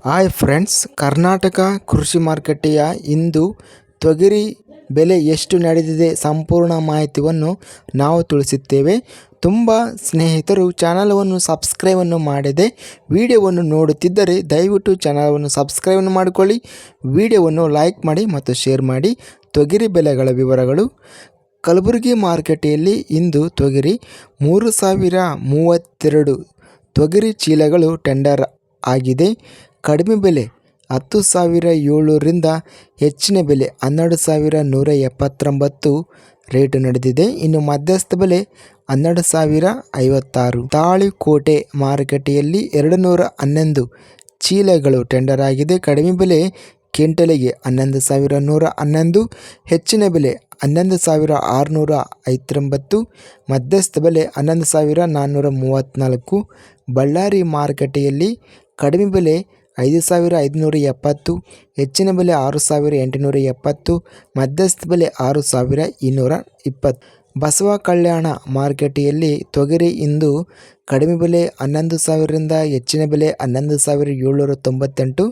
Hi friends, Karnataka ಕೃಷಿ ಮಾರುಕಟ್ಟೆಯ ಇಂದು ತೊಗರಿ ಬೆಲೆ ಎಷ್ಟು ನಡೆದಿದೆ ಸಂಪೂರ್ಣ ಮಾಹಿತಿಯನ್ನು ನಾವು ತಿಳಿಸುತ್ತೇವೆ. ತುಂಬ ಸ್ನೇಹಿತರು ಚಾನಲವನ್ನು ಸಬ್ಸ್ಕ್ರೈಬನ್ನು ಮಾಡದೆ ವಿಡಿಯೋವನ್ನು ನೋಡುತ್ತಿದ್ದರೆ ದಯವಿಟ್ಟು ಚಾನಲನ್ನು ಸಬ್ಸ್ಕ್ರೈಬನ್ನು ಮಾಡಿಕೊಳ್ಳಿ, ವಿಡಿಯೋವನ್ನು ಲೈಕ್ ಮಾಡಿ ಮತ್ತು ಶೇರ್ ಮಾಡಿ. ತೊಗರಿ ಬೆಲೆಗಳ ವಿವರಗಳು. ಕಲಬುರಗಿ ಮಾರುಕಟ್ಟೆಯಲ್ಲಿ ಇಂದು ತೊಗರಿ 3032 ತೊಗರಿ ಚೀಲಗಳು ಟೆಂಡರ್ ಆಗಿದೆ. ಕಡಿಮೆ ಬೆಲೆ 10,700 ರಿಂದ ಹೆಚ್ಚಿನ ಬೆಲೆ 12,179 ರೇಟು ನಡೆದಿದೆ. ಇನ್ನು ಮಧ್ಯಸ್ಥ ಬೆಲೆ 12,056. ತಾಳಿಕೋಟೆ ಮಾರುಕಟ್ಟೆಯಲ್ಲಿ 211 ಚೀಲಗಳು ಟೆಂಡರ್ ಆಗಿದೆ. ಕಡಿಮೆ ಬೆಲೆ ಕ್ವಿಂಟಲಿಗೆ 11,111, ಹೆಚ್ಚಿನ ಬೆಲೆ 11,659, ಮಧ್ಯಸ್ಥ ಬೆಲೆ 11,434. ಬಳ್ಳಾರಿ ಮಾರುಕಟ್ಟೆಯಲ್ಲಿ ಕಡಿಮೆ ಬೆಲೆ 5,570, ಹೆಚ್ಚಿನ ಬೆಲೆ 6,870, ಮಧ್ಯಸ್ಥ ಬೆಲೆ 6,220. ಬಸವ ಕಲ್ಯಾಣ ಮಾರುಕಟ್ಟೆಯಲ್ಲಿ ತೊಗರಿ ಇಂದು ಕಡಿಮೆ ಬೆಲೆ 11,000 ರಿಂದ ಹೆಚ್ಚಿನ ಬೆಲೆ 11,798,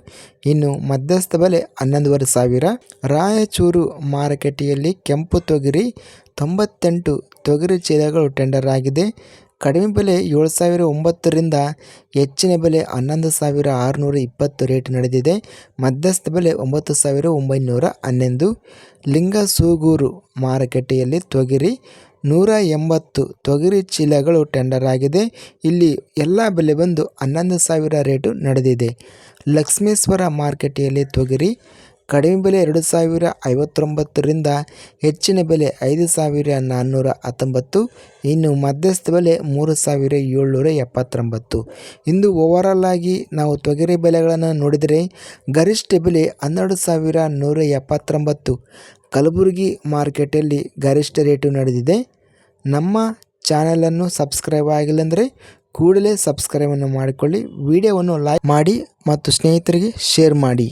ಇನ್ನು ಮಧ್ಯಸ್ಥ ಬೆಲೆ 11,500. ರಾಯಚೂರು ಮಾರುಕಟ್ಟೆಯಲ್ಲಿ ಕೆಂಪು ತೊಗರಿ 98 ತೊಗರಿ ಚೀಲಗಳು ಟೆಂಡರ್ ಆಗಿದೆ. ಕಡಿಮೆ ಬೆಲೆ 7,009 ರಿಂದ ಹೆಚ್ಚಿನ ಬೆಲೆ 11,620 ರೇಟ್ ನಡೆದಿದೆ. ಮಧ್ಯಸ್ಥ ಬೆಲೆ 9,911. ಲಿಂಗಸೂಗೂರು ಮಾರುಕಟ್ಟೆಯಲ್ಲಿ ತೊಗರಿ 180 ತೊಗರಿ ಚೀಲಗಳು ಟೆಂಡರ್ ಆಗಿದೆ. ಇಲ್ಲಿ ಎಲ್ಲ ಬೆಲೆ ಬಂದು 11,000 ರೇಟು ನಡೆದಿದೆ. ಲಕ್ಷ್ಮೇಶ್ವರ ಮಾರುಕಟ್ಟೆಯಲ್ಲಿ ತೊಗರಿ ಕಡಿಮೆ ಬೆಲೆ 2,059 ರಿಂದ ಹೆಚ್ಚಿನ ಬೆಲೆ 5,419, ಇನ್ನು ಮಧ್ಯಸ್ಥ ಬೆಲೆ 3,779. ಇಂದು ಓವರಾಲ್ ಆಗಿ ನಾವು ತೊಗರಿ ಬೆಲೆಗಳನ್ನು ನೋಡಿದರೆ ಗರಿಷ್ಠ ಬೆಲೆ 12,179 ಕಲಬುರಗಿ ಮಾರ್ಕೆಟಲ್ಲಿ ಗರಿಷ್ಠ ರೇಟು ನಡೆದಿದೆ. ನಮ್ಮ ಚಾನಲನ್ನು ಸಬ್ಸ್ಕ್ರೈಬ್ ಆಗಿಲ್ಲ ಅಂದರೆ ಕೂಡಲೇ ಸಬ್ಸ್ಕ್ರೈಬನ್ನು ಮಾಡಿಕೊಳ್ಳಿ, ವಿಡಿಯೋವನ್ನು ಲೈಕ್ ಮಾಡಿ ಮತ್ತು ಸ್ನೇಹಿತರಿಗೆ ಶೇರ್ ಮಾಡಿ.